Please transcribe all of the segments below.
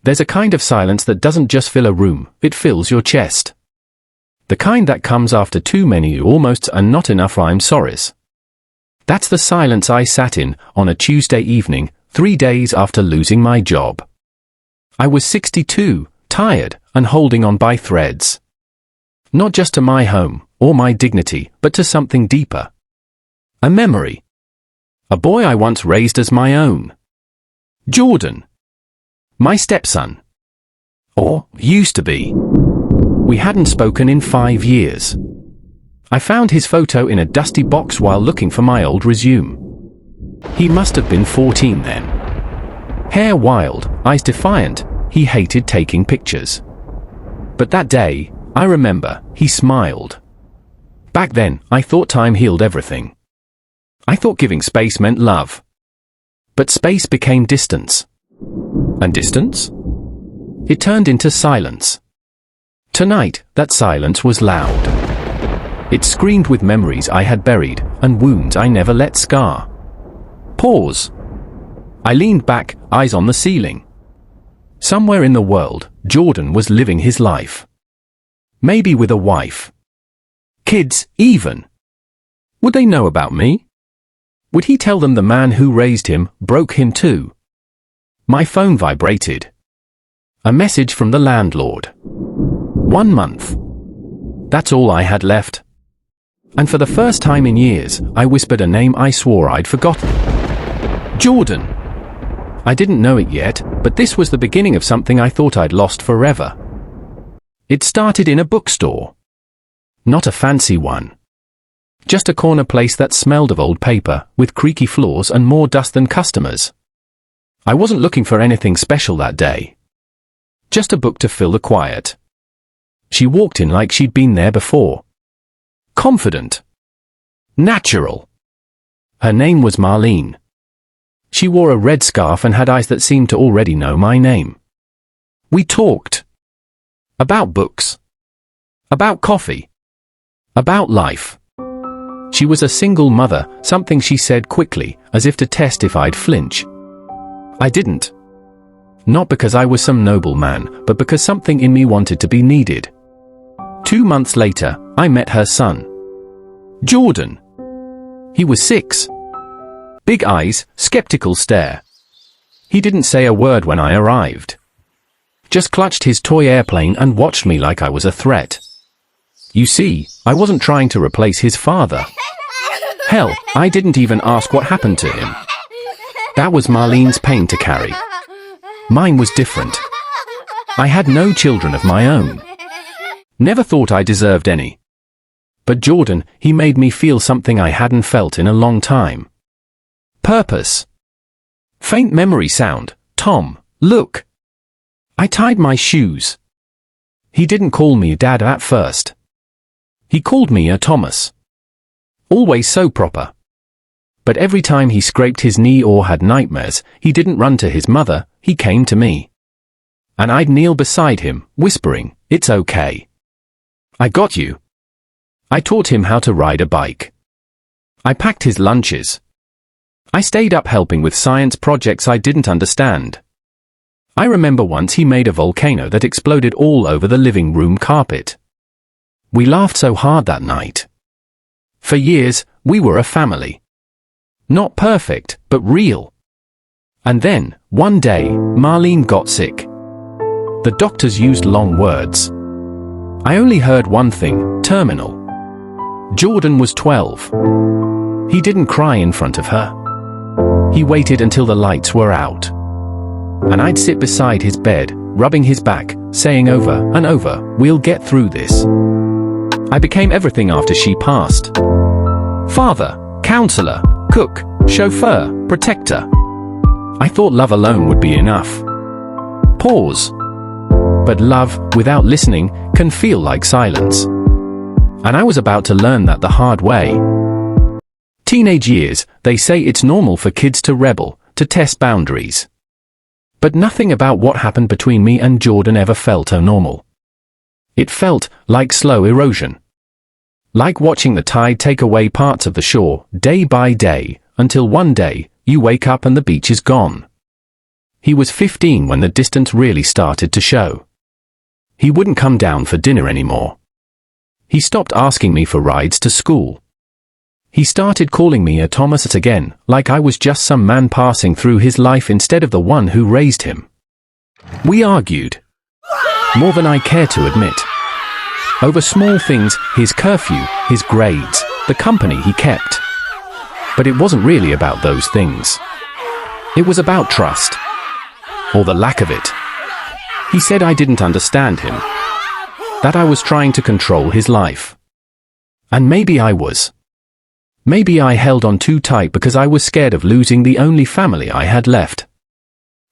There's a kind of silence that doesn't just fill a room, it fills your chest. The kind that comes after too many almosts and not enough I'm sorrys. That's the silence I sat in on a Tuesday evening, 3 days after losing my job. I was 62, tired, and holding on by threads. Not just to my home, or my dignity, but to something deeper. A memory. A boy I once raised as my own. Jordan. My stepson. Or, used to be. We hadn't spoken in 5 years. I found his photo in a dusty box while looking for my old resume. He must have been 14 then. Hair wild, eyes defiant, he hated taking pictures. But that day, I remember, he smiled. Back then, I thought time healed everything. I thought giving space meant love. But space became distance. And distance? It turned into silence. Tonight, that silence was loud. It screamed with memories I had buried, and wounds I never let scar. Pause. I leaned back, eyes on the ceiling. Somewhere in the world, Jordan was living his life. Maybe with a wife. Kids, even. Would they know about me? Would he tell them the man who raised him broke him too? My phone vibrated. A message from the landlord. 1 month. That's all I had left. And for the first time in years, I whispered a name I swore I'd forgotten. Jordan. I didn't know it yet, but this was the beginning of something I thought I'd lost forever. It started in a bookstore. Not a fancy one. Just a corner place that smelled of old paper, with creaky floors and more dust than customers. I wasn't looking for anything special that day. Just a book to fill the quiet. She walked in like she'd been there before. Confident. Natural. Her name was Marlene. She wore a red scarf and had eyes that seemed to already know my name. We talked. About books. About coffee. About life. She was a single mother, something she said quickly, as if to test if I'd flinch. I didn't. Not because I was some noble man, but because something in me wanted to be needed. 2 months later, I met her son. Jordan. He was 6. Big eyes, skeptical stare. He didn't say a word when I arrived. Just clutched his toy airplane and watched me like I was a threat. You see, I wasn't trying to replace his father. Hell, I didn't even ask what happened to him. That was Marlene's pain to carry. Mine was different. I had no children of my own. Never thought I deserved any. But Jordan, he made me feel something I hadn't felt in a long time. Purpose. Faint memory sound. Tom, look. I tied my shoes. He didn't call me Dad at first. He called me a Thomas. Always so proper. But every time he scraped his knee or had nightmares, he didn't run to his mother, he came to me. And I'd kneel beside him, whispering, "It's okay. I got you." I taught him how to ride a bike. I packed his lunches. I stayed up helping with science projects I didn't understand. I remember once he made a volcano that exploded all over the living room carpet. We laughed so hard that night. For years, we were a family. Not perfect, but real. And then, one day, Marlene got sick. The doctors used long words. I only heard one thing, terminal. Jordan was 12. He didn't cry in front of her. He waited until the lights were out. And I'd sit beside his bed, rubbing his back, saying over and over, "We'll get through this." I became everything after she passed. Father, counselor, cook, chauffeur, protector. I thought love alone would be enough. Pause. But love, without listening, can feel like silence. And I was about to learn that the hard way. Teenage years, they say it's normal for kids to rebel, to test boundaries. But nothing about what happened between me and Jordan ever felt normal. It felt like slow erosion. Like watching the tide take away parts of the shore, day by day, until one day, you wake up and the beach is gone. He was 15 when the distance really started to show. He wouldn't come down for dinner anymore. He stopped asking me for rides to school. He started calling me a Thomas again, like I was just some man passing through his life instead of the one who raised him. We argued. More than I care to admit. Over small things, his curfew, his grades, the company he kept. But it wasn't really about those things. It was about trust. Or the lack of it. He said I didn't understand him. That I was trying to control his life. And maybe I was. Maybe I held on too tight because I was scared of losing the only family I had left.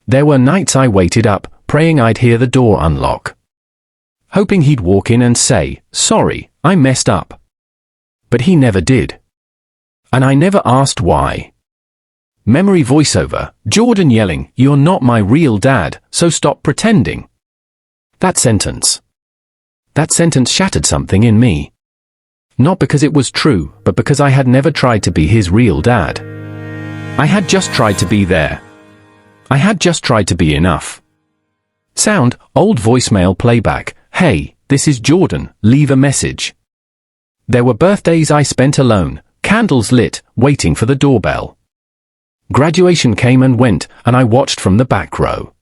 There were nights I waited up, praying I'd hear the door unlock. Hoping he'd walk in and say, "Sorry, I messed up." But he never did. And I never asked why. Memory voiceover, Jordan yelling, "You're not my real dad, so stop pretending." That sentence shattered something in me. Not because it was true, but because I had never tried to be his real dad. I had just tried to be there. I had just tried to be enough. Sound, old voicemail playback, "Hey, this is Jordan, leave a message." There were birthdays I spent alone, candles lit, waiting for the doorbell. Graduation came and went, and I watched from the back row.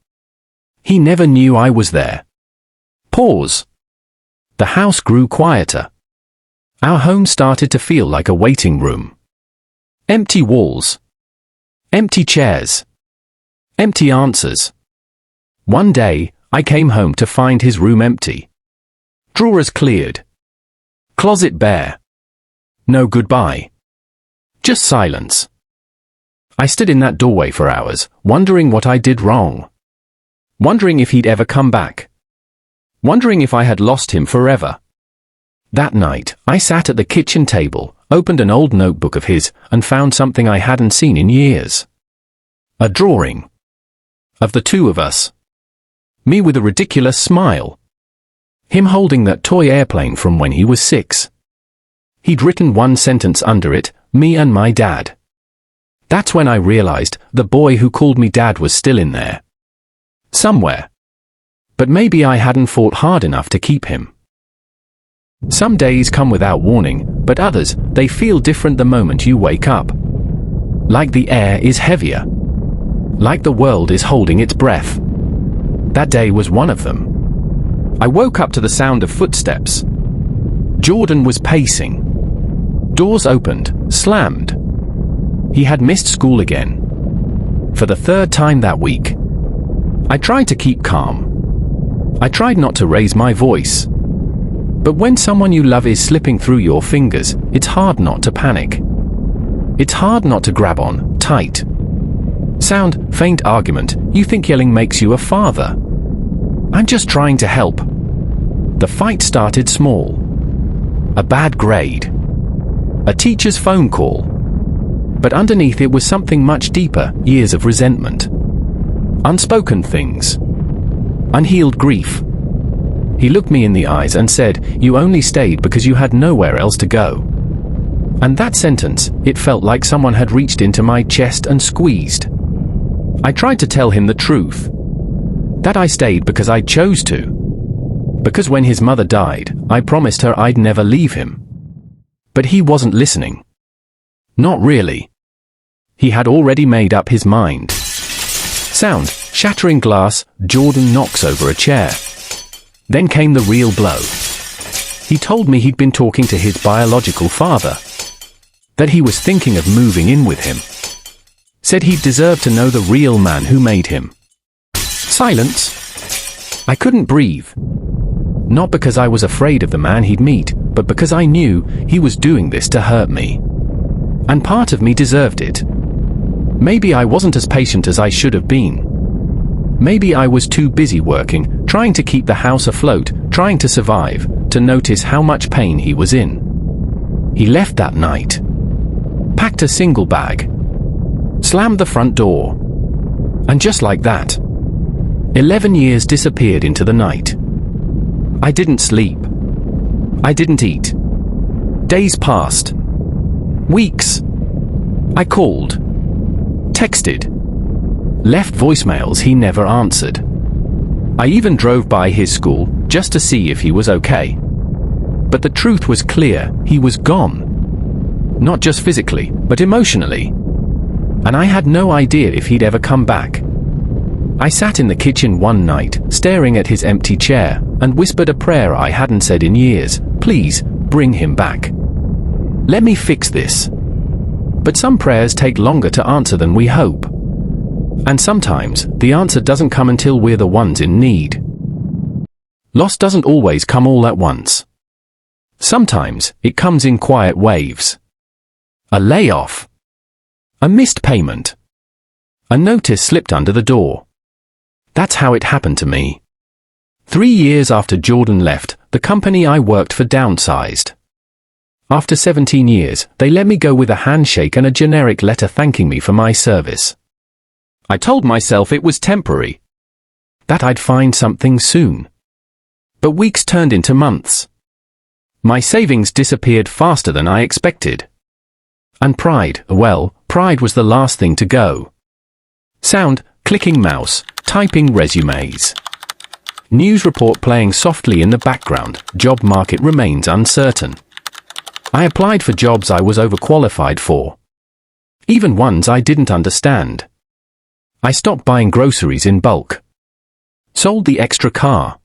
He never knew I was there. Pause. The house grew quieter. Our home started to feel like a waiting room. Empty walls. Empty chairs. Empty answers. One day, I came home to find his room empty. Drawers cleared. Closet bare. No goodbye. Just silence. I stood in that doorway for hours, wondering what I did wrong. Wondering if he'd ever come back. Wondering if I had lost him forever. That night, I sat at the kitchen table, opened an old notebook of his, and found something I hadn't seen in years. A drawing. Of the two of us. Me with a ridiculous smile. Him holding that toy airplane from when he was 6. He'd written one sentence under it, "Me and my dad." That's when I realized the boy who called me dad was still in there. Somewhere. But maybe I hadn't fought hard enough to keep him. Some days come without warning, but others, they feel different the moment you wake up. Like the air is heavier. Like the world is holding its breath. That day was one of them. I woke up to the sound of footsteps. Jordan was pacing. Doors opened, slammed. He had missed school again. For the 3rd time that week. I tried to keep calm. I tried not to raise my voice. But when someone you love is slipping through your fingers, it's hard not to panic. It's hard not to grab on, tight. Sound, faint argument, you think yelling makes you a father. I'm just trying to help. The fight started small. A bad grade. A teacher's phone call. But underneath it was something much deeper, years of resentment. Unspoken things. Unhealed grief. He looked me in the eyes and said, "You only stayed because you had nowhere else to go." And that sentence, it felt like someone had reached into my chest and squeezed. I tried to tell him the truth. That I stayed because I chose to. Because when his mother died, I promised her I'd never leave him. But he wasn't listening. Not really. He had already made up his mind. Sound, shattering glass, Jordan knocks over a chair. Then came the real blow. He told me he'd been talking to his biological father. That he was thinking of moving in with him. Said he'd deserve to know the real man who made him. Silence. I couldn't breathe. Not because I was afraid of the man he'd meet, but because I knew he was doing this to hurt me. And part of me deserved it. Maybe I wasn't as patient as I should have been. Maybe I was too busy working, trying to keep the house afloat, trying to survive, to notice how much pain he was in. He left that night. Packed a single bag. Slammed the front door. And just like that, 11 years disappeared into the night. I didn't sleep. I didn't eat. Days passed. Weeks. I called. Texted. left voicemails he never answered. I even drove by his school just to see if he was okay. But the truth was clear, he was gone. Not just physically, but emotionally. And I had no idea if he'd ever come back. I sat in the kitchen one night, staring at his empty chair, and whispered a prayer I hadn't said in years. Please, bring him back. Let me fix this. But some prayers take longer to answer than we hope. And sometimes, the answer doesn't come until we're the ones in need. Loss doesn't always come all at once. Sometimes, it comes in quiet waves. A layoff. A missed payment. A notice slipped under the door. That's how it happened to me. 3 years after Jordan left, the company I worked for downsized. After 17 years, they let me go with a handshake and a generic letter thanking me for my service. I told myself it was temporary, that I'd find something soon. But weeks turned into months. My savings disappeared faster than I expected. And pride, well, pride was the last thing to go. Sound, clicking mouse, typing resumes. News report playing softly in the background, job market remains uncertain. I applied for jobs I was overqualified for. Even ones I didn't understand. I stopped buying groceries in bulk. Sold the extra car.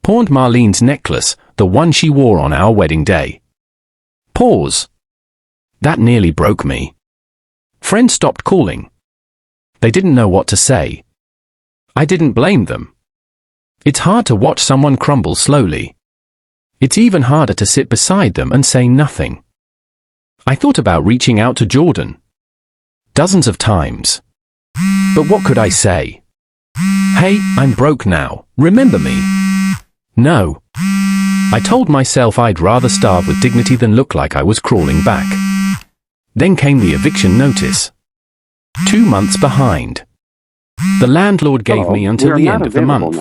Pawned Marlene's necklace, the one she wore on our wedding day. Pause. That nearly broke me. Friends stopped calling. They didn't know what to say. I didn't blame them. It's hard to watch someone crumble slowly. It's even harder to sit beside them and say nothing. I thought about reaching out to Jordan. Dozens of times. But what could I say? Hey, I'm broke now, remember me? No. I told myself I'd rather starve with dignity than look like I was crawling back. Then came the eviction notice. 2 months behind. The landlord gave me until the end of the month.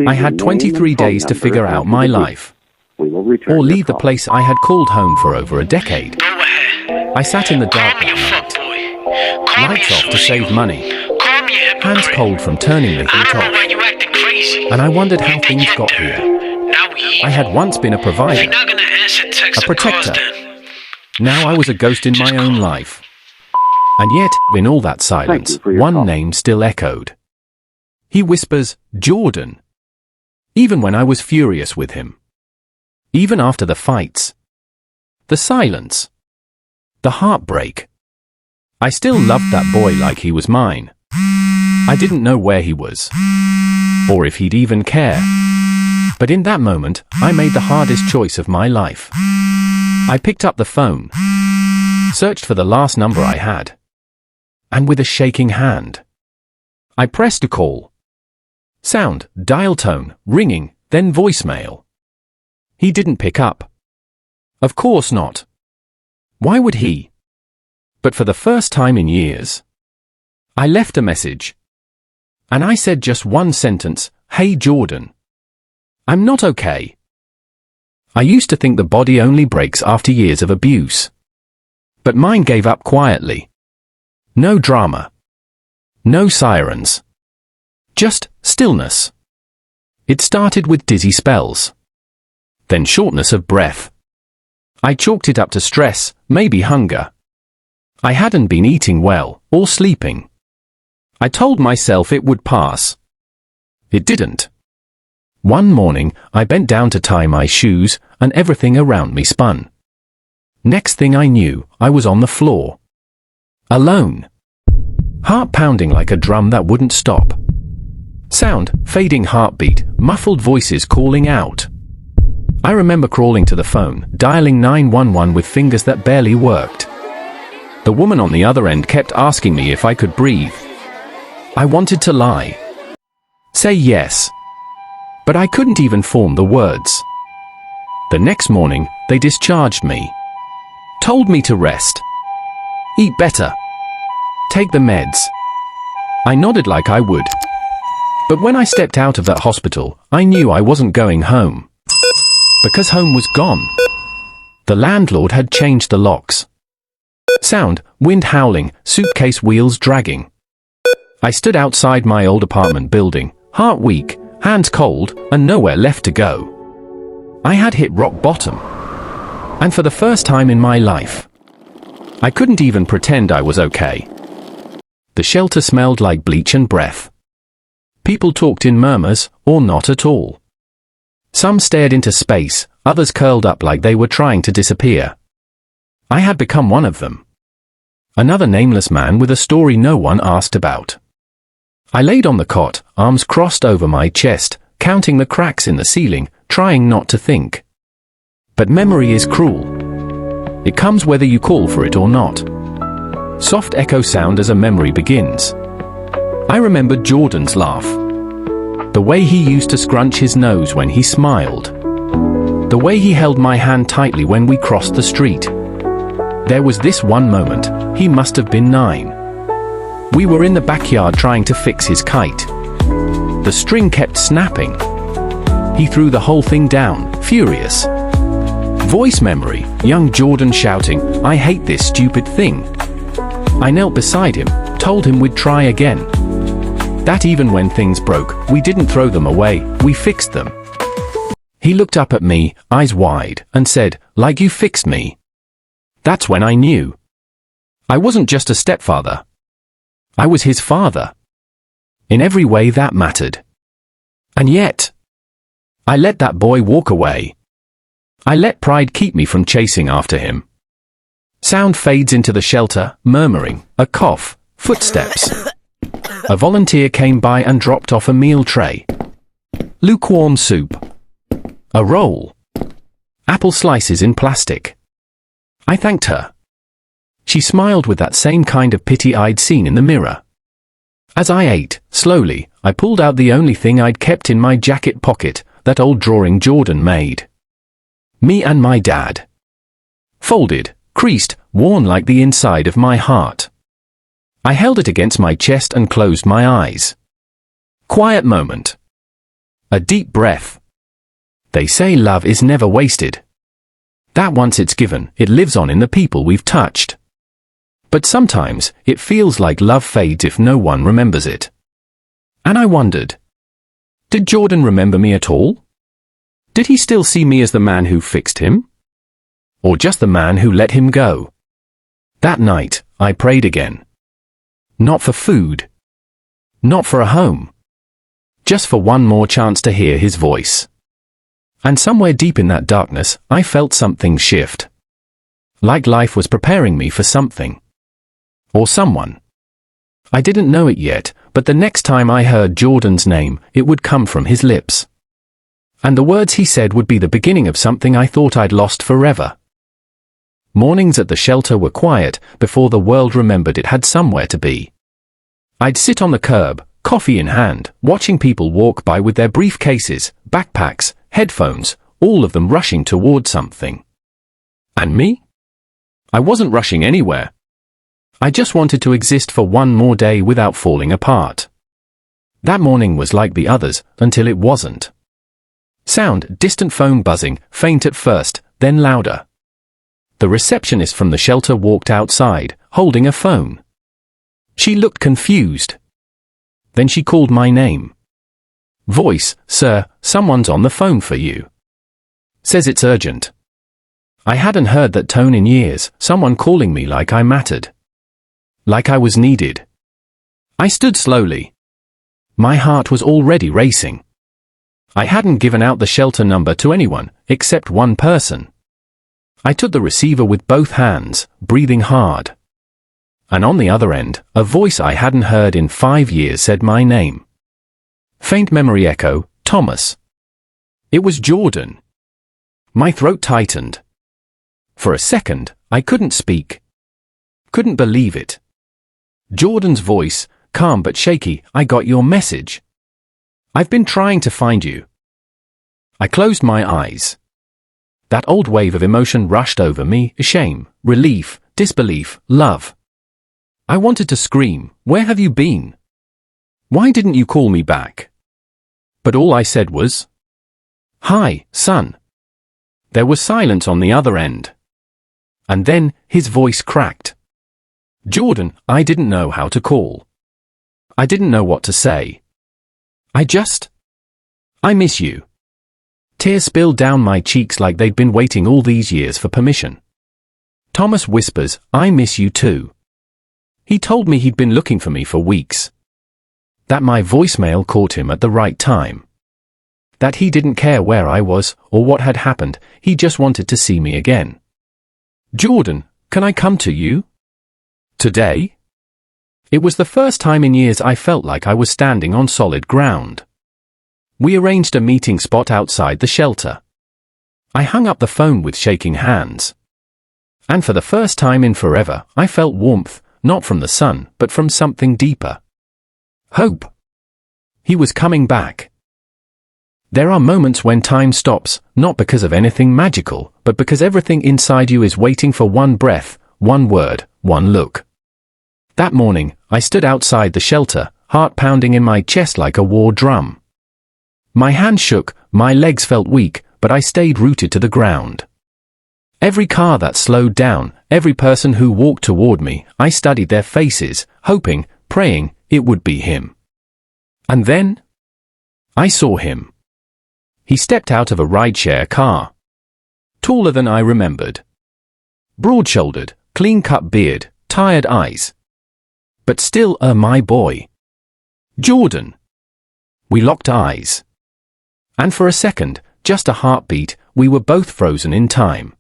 I had 23 days to figure out my life. Or leave the place I had called home for over a decade. I sat in the dark that night. Lights off to save money. Hands cold from turning the heat off. And I wondered how things got here. I had once been a provider, a protector. Now I was a ghost in my own life. And yet, in all that silence, one name still echoed. He whispers, Jordan. Even when I was furious with him. Even after the fights. The silence. The heartbreak. I still loved that boy like he was mine. I didn't know where he was. Or if he'd even care. But in that moment, I made the hardest choice of my life. I picked up the phone. Searched for the last number I had. And with a shaking hand, I pressed a call. Sound, dial tone, ringing, then voicemail. He didn't pick up. Of course not. Why would he? But for the first time in years, I left a message. And I said just one sentence, Hey Jordan. I'm not okay. I used to think the body only breaks after years of abuse. But mine gave up quietly. No drama. No sirens. Just stillness. It started with dizzy spells. Then shortness of breath. I chalked it up to stress, maybe hunger. I hadn't been eating well, or sleeping. I told myself it would pass. It didn't. One morning, I bent down to tie my shoes, and everything around me spun. Next thing I knew, I was on the floor. Alone. Heart pounding like a drum that wouldn't stop. Sound, fading heartbeat, muffled voices calling out. I remember crawling to the phone, dialing 911 with fingers that barely worked. The woman on the other end kept asking me if I could breathe. I wanted to lie. Say yes. But I couldn't even form the words. The next morning, they discharged me. Told me to rest. Eat better. Take the meds. I nodded like I would. But when I stepped out of that hospital, I knew I wasn't going home. Because home was gone. The landlord had changed the locks. Sound, wind howling, suitcase wheels dragging. I stood outside my old apartment building, heart weak, hands cold, and nowhere left to go. I had hit rock bottom. And for the first time in my life, I couldn't even pretend I was okay. The shelter smelled like bleach and breath. People talked in murmurs, or not at all. Some stared into space, others curled up like they were trying to disappear. I had become one of them. Another nameless man with a story no one asked about. I laid on the cot, arms crossed over my chest, counting the cracks in the ceiling, trying not to think. But memory is cruel. It comes whether you call for it or not. Soft echo sound as a memory begins. I remembered Jordan's laugh. The way he used to scrunch his nose when he smiled. The way he held my hand tightly when we crossed the street. There was this one moment, he must have been 9. We were in the backyard trying to fix his kite. The string kept snapping. He threw the whole thing down, furious. Voice memory, young Jordan shouting, "I hate this stupid thing." I knelt beside him, told him we'd try again. That even when things broke, we didn't throw them away, we fixed them. He looked up at me, eyes wide, and said, "Like you fixed me." That's when I knew. I wasn't just a stepfather. I was his father. In every way that mattered. And yet, I let that boy walk away. I let pride keep me from chasing after him. Sound fades into the shelter, murmuring, a cough, footsteps. A volunteer came by and dropped off a meal tray. Lukewarm soup. A roll. Apple slices in plastic. I thanked her. She smiled with that same kind of pity I'd seen in the mirror. As I ate, slowly, I pulled out the only thing I'd kept in my jacket pocket, that old drawing Jordan made. Me and my dad. Folded, creased, worn like the inside of my heart. I held it against my chest and closed my eyes. Quiet moment. A deep breath. They say love is never wasted. That once it's given, it lives on in the people we've touched. But sometimes, it feels like love fades if no one remembers it. And I wondered, did Jordan remember me at all? Did he still see me as the man who fixed him? Or just the man who let him go? That night, I prayed again. Not for food. Not for a home. Just for one more chance to hear his voice. And somewhere deep in that darkness, I felt something shift. Like life was preparing me for something. Or someone. I didn't know it yet, but the next time I heard Jordan's name, it would come from his lips. And the words he said would be the beginning of something I thought I'd lost forever. Mornings at the shelter were quiet, before the world remembered it had somewhere to be. I'd sit on the curb, coffee in hand, watching people walk by with their briefcases, backpacks, headphones, all of them rushing toward something. And me? I wasn't rushing anywhere. I just wanted to exist for one more day without falling apart. That morning was like the others, until it wasn't. Sound, distant phone buzzing, faint at first, then louder. The receptionist from the shelter walked outside, holding a phone. She looked confused. Then she called my name. Voice, "Sir, someone's on the phone for you. Says it's urgent." I hadn't heard that tone in years, someone calling me like I mattered. Like I was needed. I stood slowly. My heart was already racing. I hadn't given out the shelter number to anyone, except one person. I took the receiver with both hands, breathing hard. And on the other end, a voice I hadn't heard in 5 years said my name. Faint memory echo, Thomas. It was Jordan. My throat tightened. For a second, I couldn't speak. Couldn't believe it. Jordan's voice, calm but shaky, "I got your message. I've been trying to find you." I closed my eyes. That old wave of emotion rushed over me, shame, relief, disbelief, love. I wanted to scream, "Where have you been? Why didn't you call me back?" But all I said was, "Hi, son." There was silence on the other end. And then, his voice cracked. "Jordan, I didn't know how to call. I didn't know what to say. I miss you. Tears spilled down my cheeks like they'd been waiting all these years for permission. Thomas whispers, I miss you too. He told me he'd been looking for me for weeks. That my voicemail caught him at the right time. That he didn't care where I was or what had happened, he just wanted to see me again. Jordan, can I come to you? Today? It was the first time in years I felt like I was standing on solid ground. We arranged a meeting spot outside the shelter. I hung up the phone with shaking hands. And for the first time in forever, I felt warmth, not from the sun, but from something deeper. Hope. He was coming back. There are moments when time stops, not because of anything magical, but because everything inside you is waiting for one breath, one word, one look. That morning, I stood outside the shelter, heart pounding in my chest like a war drum. My hand shook, my legs felt weak, but I stayed rooted to the ground. Every car that slowed down, every person who walked toward me, I studied their faces, hoping, praying, it would be him. And then? I saw him. He stepped out of a rideshare car. Taller than I remembered. Broad-shouldered, clean-cut beard, tired eyes. But still my boy. Jordan. We locked eyes. And for a second, just a heartbeat, we were both frozen in time.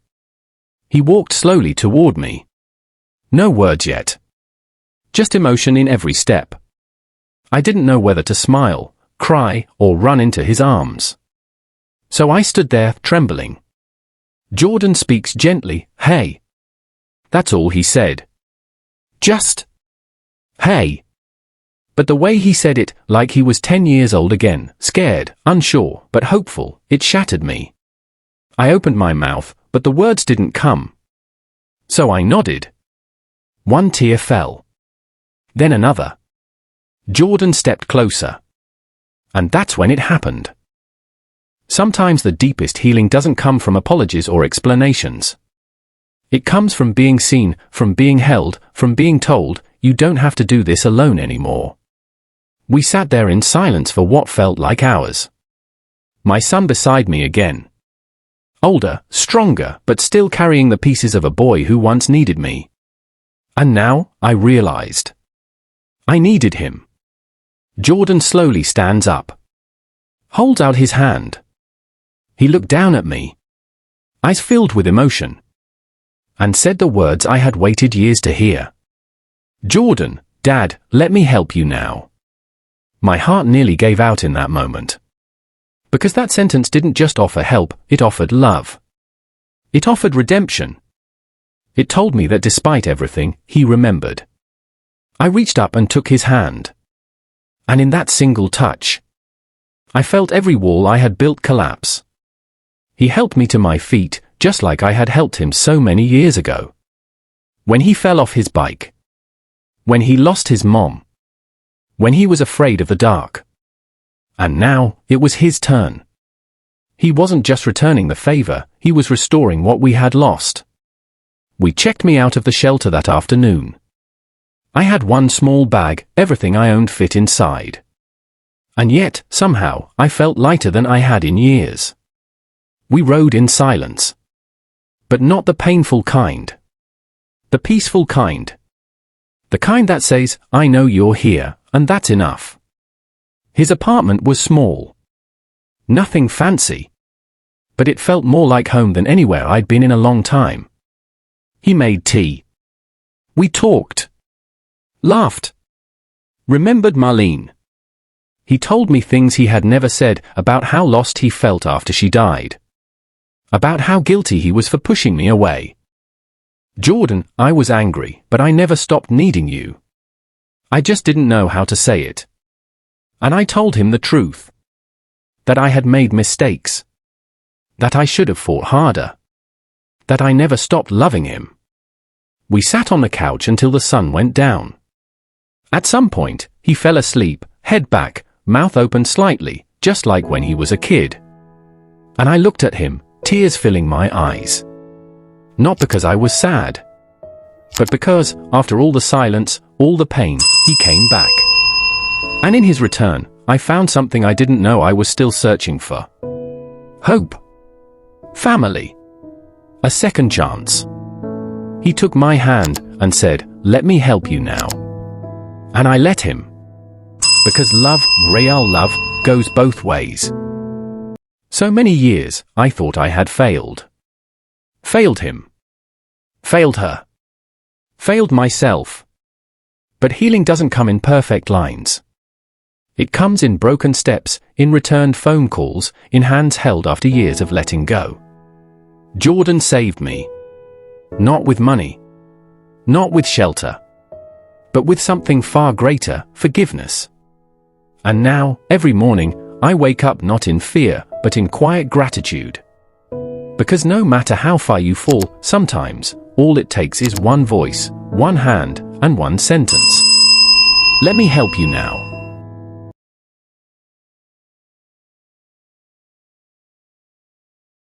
He walked slowly toward me. No words yet. Just emotion in every step. I didn't know whether to smile, cry, or run into his arms. So I stood there, trembling. Jordan speaks gently, hey. That's all he said. Just, hey. But the way he said it, like he was 10 years old again, scared, unsure, but hopeful, it shattered me. I opened my mouth, but the words didn't come. So I nodded. One tear fell. Then another. Jordan stepped closer. And that's when it happened. Sometimes the deepest healing doesn't come from apologies or explanations. It comes from being seen, from being held, from being told, you don't have to do this alone anymore. We sat there in silence for what felt like hours. My son beside me again. Older, stronger, but still carrying the pieces of a boy who once needed me. And now, I realized. I needed him. Jordan slowly stands up. Holds out his hand. He looked down at me. Eyes filled with emotion. And said the words I had waited years to hear. Jordan, Dad, let me help you now. My heart nearly gave out in that moment. Because that sentence didn't just offer help, it offered love. It offered redemption. It told me that despite everything, he remembered. I reached up and took his hand. And in that single touch, I felt every wall I had built collapse. He helped me to my feet, just like I had helped him so many years ago. When he fell off his bike. When he lost his mom. When he was afraid of the dark. And now, it was his turn. He wasn't just returning the favor, he was restoring what we had lost. We checked me out of the shelter that afternoon. I had one small bag, everything I owned fit inside. And yet, somehow, I felt lighter than I had in years. We rode in silence. But not the painful kind. The peaceful kind. The kind that says, I know you're here, and that's enough. His apartment was small. Nothing fancy. But it felt more like home than anywhere I'd been in a long time. He made tea. We talked. Laughed. Remembered Marlene. He told me things he had never said about how lost he felt after she died. About how guilty he was for pushing me away. Jordan, I was angry, but I never stopped needing you. I just didn't know how to say it. And I told him the truth. That I had made mistakes. That I should have fought harder. That I never stopped loving him. We sat on the couch until the sun went down. At some point, he fell asleep, head back, mouth open slightly, just like when he was a kid. And I looked at him, tears filling my eyes. Not because I was sad, but because, after all the silence, all the pain, he came back. And in his return, I found something I didn't know I was still searching for. Hope. Family. A second chance. He took my hand and said, "Let me help you now." And I let him. Because love, real love, goes both ways. So many years, I thought I had failed. Failed him. Failed her. Failed myself. But healing doesn't come in perfect lines. It comes in broken steps, in returned phone calls, in hands held after years of letting go. Jordan saved me. Not with money. Not with shelter. But with something far greater, forgiveness. And now, every morning, I wake up not in fear, but in quiet gratitude. Because no matter how far you fall, sometimes, all it takes is one voice, one hand, and one sentence. Let me help you now.